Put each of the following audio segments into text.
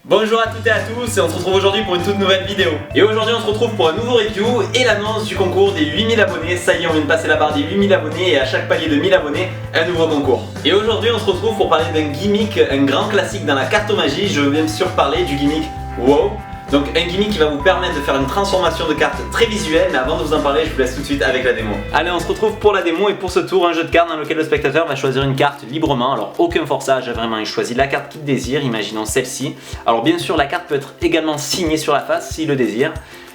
Bonjour à toutes et à tous, et on se retrouve aujourd'hui pour une toute nouvelle vidéo. Et aujourd'hui on se retrouve pour un nouveau review et l'annonce du concours des 8000 abonnés. Ça y est, on vient de passer la barre des 8000 abonnés et à chaque palier de 1000 abonnés, un nouveau concours. Et aujourd'hui on se retrouve pour parler d'un gimmick, un grand classique dans la cartomagie. Je veux bien sûr parler du gimmick WoW. Donc un gimmick qui va vous permettre de faire une transformation de cartes très visuelle, mais avant de vous en parler, je vous laisse tout de suite avec la démo. Allez, on se retrouve pour la démo et pour ce tour, un jeu de cartes dans lequel le spectateur va choisir une carte librement. Alors aucun forçage, vraiment, il choisit la carte qu'il désire, imaginons celle-ci. Alors bien sûr, la carte peut être également signée sur la face s'il le désire.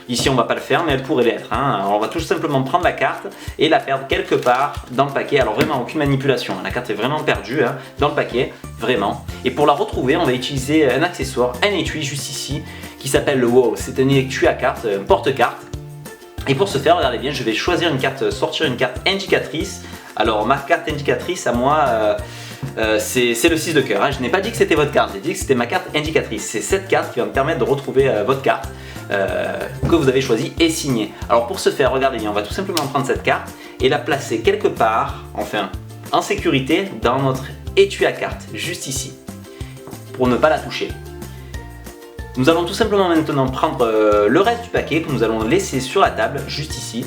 Ici on va pas le faire mais elle pourrait l'être. Alors on va tout simplement prendre la carte et la perdre quelque part dans le paquet. Alors vraiment aucune manipulation, la carte est vraiment perdue dans le paquet, vraiment. Et pour la retrouver on va utiliser un accessoire, un étui juste ici qui s'appelle le WoW. C'est un étui à carte, un porte-carte. Et pour ce faire, regardez bien, je vais choisir une carte, sortir une carte indicatrice. Alors ma carte indicatrice à moi c'est le 6 de cœur. Je n'ai pas dit que c'était votre carte, j'ai dit que c'était ma carte indicatrice. C'est cette carte qui va me permettre de retrouver votre carte que vous avez choisie et signée. Alors pour ce faire, regardez bien, on va tout simplement prendre cette carte et la placer quelque part, enfin en sécurité, dans notre étui à carte, juste ici, pour ne pas la toucher. Nous allons tout simplement maintenant prendre le reste du paquet que nous allons laisser sur la table, juste ici,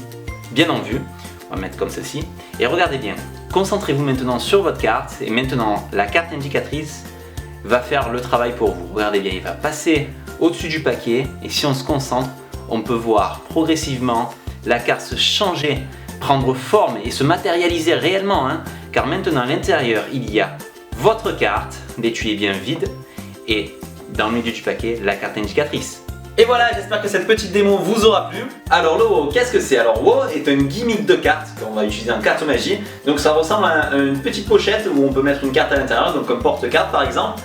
bien en vue. On va mettre comme ceci. Et regardez bien, concentrez-vous maintenant sur votre carte et maintenant la carte indicatrice va faire le travail pour vous. Regardez bien, il va passer au-dessus du paquet et si on se concentre, on peut voir progressivement la carte se changer, prendre forme et se matérialiser réellement, car maintenant à l'intérieur il y a votre carte, l'étui est bien vide et dans le milieu du paquet la carte indicatrice. Et voilà, j'espère que cette petite démo vous aura plu. Alors le WoW, qu'est-ce que c'est? Alors WoW est un gimmick de carte qu'on va utiliser en cartomagie. Donc ça ressemble à une petite pochette où on peut mettre une carte à l'intérieur, donc un porte-carte par exemple,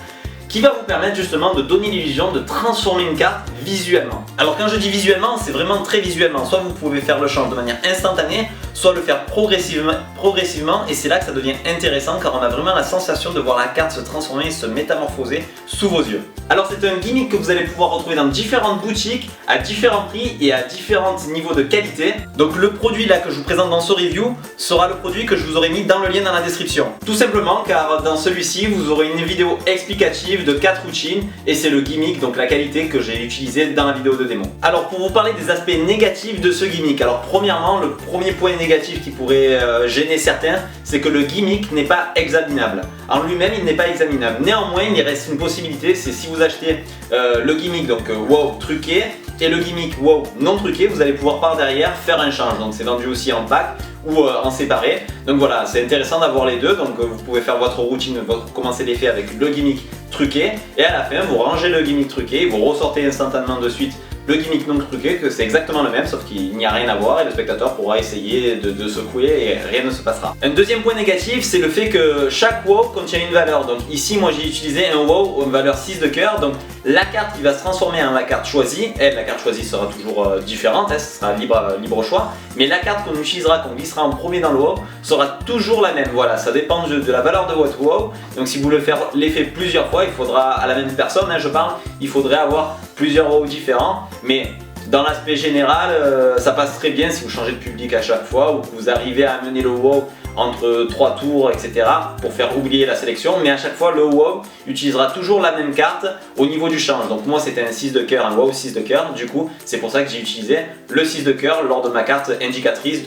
qui va vous permettre justement de donner l'illusion de transformer une carte visuellement. Alors quand je dis visuellement, c'est vraiment très visuellement. Soit vous pouvez faire le change de manière instantanée, soit le faire progressivement et c'est là que ça devient intéressant car on a vraiment la sensation de voir la carte se transformer et se métamorphoser sous vos yeux. Alors c'est un gimmick que vous allez pouvoir retrouver dans différentes boutiques, à différents prix et à différents niveaux de qualité. Donc le produit là que je vous présente dans ce review sera le produit que je vous aurai mis dans le lien dans la description. Tout simplement car dans celui-ci vous aurez une vidéo explicative de 4 routines et c'est le gimmick, donc la qualité que j'ai utilisée dans la vidéo de démo. Alors pour vous parler des aspects négatifs de ce gimmick, alors premièrement le premier point négatif qui pourrait gêner certains, c'est que le gimmick n'est pas examinable. En lui-même il n'est pas examinable. Néanmoins il reste une possibilité, c'est si vous achetez le gimmick donc WoW truqué et le gimmick WoW non truqué, vous allez pouvoir par derrière faire un change. Donc c'est vendu aussi en pack ou en séparé. Donc voilà, c'est intéressant d'avoir les deux. Donc vous pouvez faire votre routine, commencer l'effet avec le gimmick truqué et à la fin vous rangez le gimmick truqué, vous ressortez instantanément de suite le gimmick non truqué, que c'est exactement le même sauf qu'il n'y a rien à voir et le spectateur pourra essayer de secouer et rien ne se passera. Un deuxième point négatif, c'est le fait que chaque WoW contient une valeur. Donc ici moi j'ai utilisé un WoW aux valeur 6 de cœur. Donc la carte qui va se transformer en la carte choisie, la carte choisie sera toujours différente, ce sera libre choix, mais la carte qu'on utilisera, qu'on glissera en premier dans le WoW sera toujours la même. Voilà, ça dépend de la valeur de votre WoW. Donc si vous voulez faire l'effet plusieurs fois, il faudra à la même personne, je parle, il faudrait avoir plusieurs WoW différents, mais dans l'aspect général, ça passe très bien si vous changez de public à chaque fois ou que vous arrivez à amener le WoW entre 3 tours, etc. pour faire oublier la sélection, mais à chaque fois le WoW utilisera toujours la même carte au niveau du change. Donc moi c'était un 6 de cœur, un WoW 6 de cœur, du coup c'est pour ça que j'ai utilisé le 6 de cœur lors de ma carte indicatrice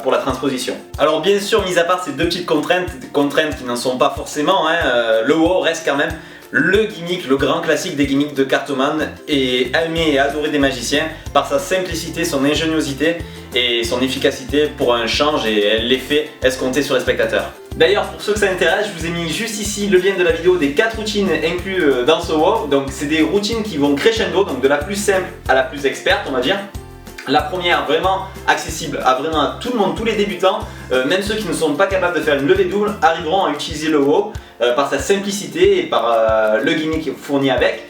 pour la transposition. Alors bien sûr, mis à part ces deux petites contraintes qui n'en sont pas forcément, le WoW reste quand même le gimmick, le grand classique des gimmicks de cartoman et aimé et adoré des magiciens par sa simplicité, son ingéniosité et son efficacité pour un change et l'effet escompté sur les spectateurs. D'ailleurs pour ceux que ça intéresse, je vous ai mis juste ici le lien de la vidéo des 4 routines inclus dans ce WoW. Donc c'est des routines qui vont crescendo, donc de la plus simple à la plus experte on va dire. La première vraiment accessible à vraiment tout le monde, tous les débutants, même ceux qui ne sont pas capables de faire une levée double arriveront à utiliser le WoW par sa simplicité et par le gimmick fourni avec.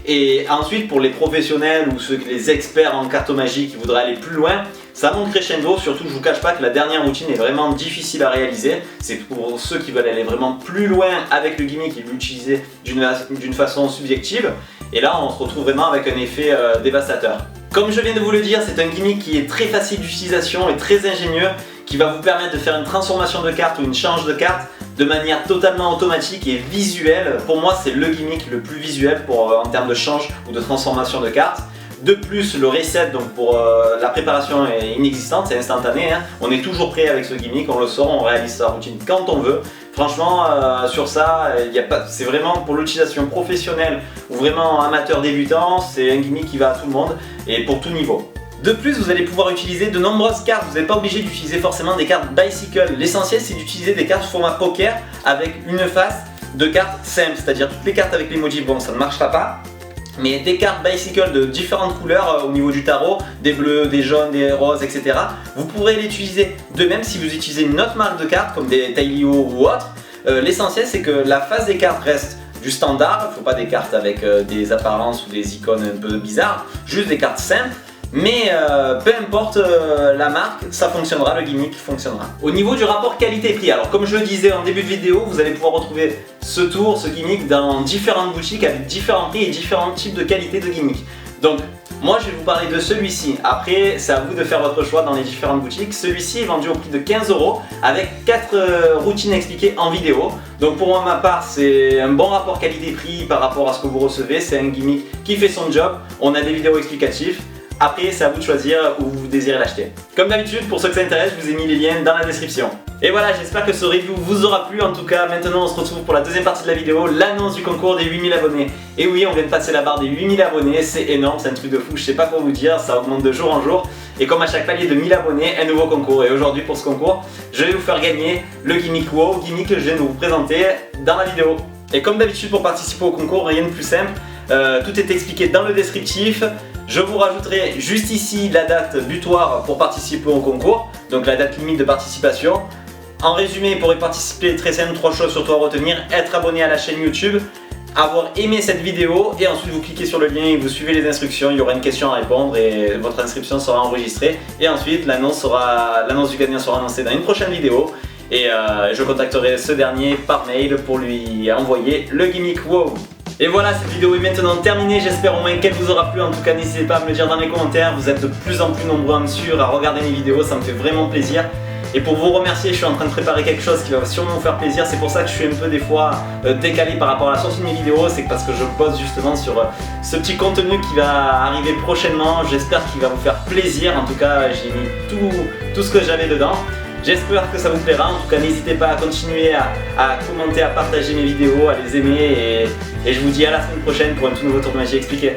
Et ensuite pour les professionnels ou les experts en cartomagie qui voudraient aller plus loin, ça monte crescendo. Surtout je vous cache pas que la dernière routine est vraiment difficile à réaliser. C'est pour ceux qui veulent aller vraiment plus loin avec le gimmick et l'utiliser d'une façon subjective. Et là on se retrouve vraiment avec un effet dévastateur. Comme je viens de vous le dire, c'est un gimmick qui est très facile d'utilisation et très ingénieux, qui va vous permettre de faire une transformation de carte ou une change de carte de manière totalement automatique et visuelle. Pour moi, c'est le gimmick le plus visuel en termes de change ou de transformation de cartes. De plus, le reset, donc pour la préparation est inexistante, c'est instantané, hein. On est toujours prêt avec ce gimmick, on le sort, on réalise sa routine quand on veut. Franchement, sur ça, c'est vraiment pour l'utilisation professionnelle ou vraiment amateur débutant, c'est un gimmick qui va à tout le monde et pour tout niveau. De plus, vous allez pouvoir utiliser de nombreuses cartes, vous n'êtes pas obligé d'utiliser forcément des cartes Bicycle. L'essentiel, c'est d'utiliser des cartes format poker avec une face de cartes simples, c'est-à-dire toutes les cartes avec l'emoji, bon, ça ne marchera pas. Mais des cartes Bicycle de différentes couleurs au niveau du tarot, des bleus, des jaunes, des roses, etc. Vous pourrez l'utiliser. De même, si vous utilisez une autre marque de cartes comme des Tailio ou autres, l'essentiel c'est que la face des cartes reste du standard. Il ne faut pas des cartes avec des apparences ou des icônes un peu bizarres, juste des cartes simples. Mais peu importe la marque, ça fonctionnera, le gimmick fonctionnera. Au niveau du rapport qualité-prix, alors comme je le disais en début de vidéo, vous allez pouvoir retrouver ce tour, ce gimmick dans différentes boutiques avec différents prix et différents types de qualité de gimmick. Donc moi je vais vous parler de celui-ci, après c'est à vous de faire votre choix dans les différentes boutiques. Celui-ci est vendu au prix de 15 € avec 4 routines expliquées en vidéo. Donc pour moi, ma part, c'est un bon rapport qualité-prix par rapport à ce que vous recevez, c'est un gimmick qui fait son job, on a des vidéos explicatives. Après, c'est à vous de choisir où vous désirez l'acheter. Comme d'habitude, pour ceux que ça intéresse, je vous ai mis les liens dans la description. Et voilà, j'espère que ce review vous aura plu. En tout cas, maintenant on se retrouve pour la deuxième partie de la vidéo, l'annonce du concours des 8000 abonnés. Et oui, on vient de passer la barre des 8000 abonnés, c'est énorme, c'est un truc de fou, je sais pas quoi vous dire, ça augmente de jour en jour. Et comme à chaque palier de 1000 abonnés, un nouveau concours. Et aujourd'hui, pour ce concours, je vais vous faire gagner le gimmick WoW, gimmick que je viens de vous présenter dans la vidéo. Et comme d'habitude, pour participer au concours, rien de plus simple, tout est expliqué dans le descriptif. Je vous rajouterai juste ici la date butoir pour participer au concours, donc la date limite de participation. En résumé, pour y participer, très simple, 3 choses surtout à retenir: être abonné à la chaîne YouTube, avoir aimé cette vidéo et ensuite vous cliquez sur le lien et vous suivez les instructions. Il y aura une question à répondre et votre inscription sera enregistrée. Et ensuite l'annonce du gagnant sera annoncée dans une prochaine vidéo. Et je contacterai ce dernier par mail pour lui envoyer le gimmick WoW. Et voilà, cette vidéo est maintenant terminée, j'espère au moins qu'elle vous aura plu. En tout cas, n'hésitez pas à me le dire dans les commentaires, vous êtes de plus en plus nombreux à me suivre, à regarder mes vidéos, ça me fait vraiment plaisir. Et pour vous remercier, je suis en train de préparer quelque chose qui va sûrement vous faire plaisir. C'est pour ça que je suis un peu des fois décalé par rapport à la sortie de mes vidéos. C'est parce que je pose justement sur ce petit contenu qui va arriver prochainement. J'espère qu'il va vous faire plaisir. En tout cas, j'ai mis tout ce que j'avais dedans. J'espère que ça vous plaira. En tout cas, n'hésitez pas à continuer à commenter, à partager mes vidéos, à les aimer. Et je vous dis à la semaine prochaine pour un tout nouveau tour de magie expliqué.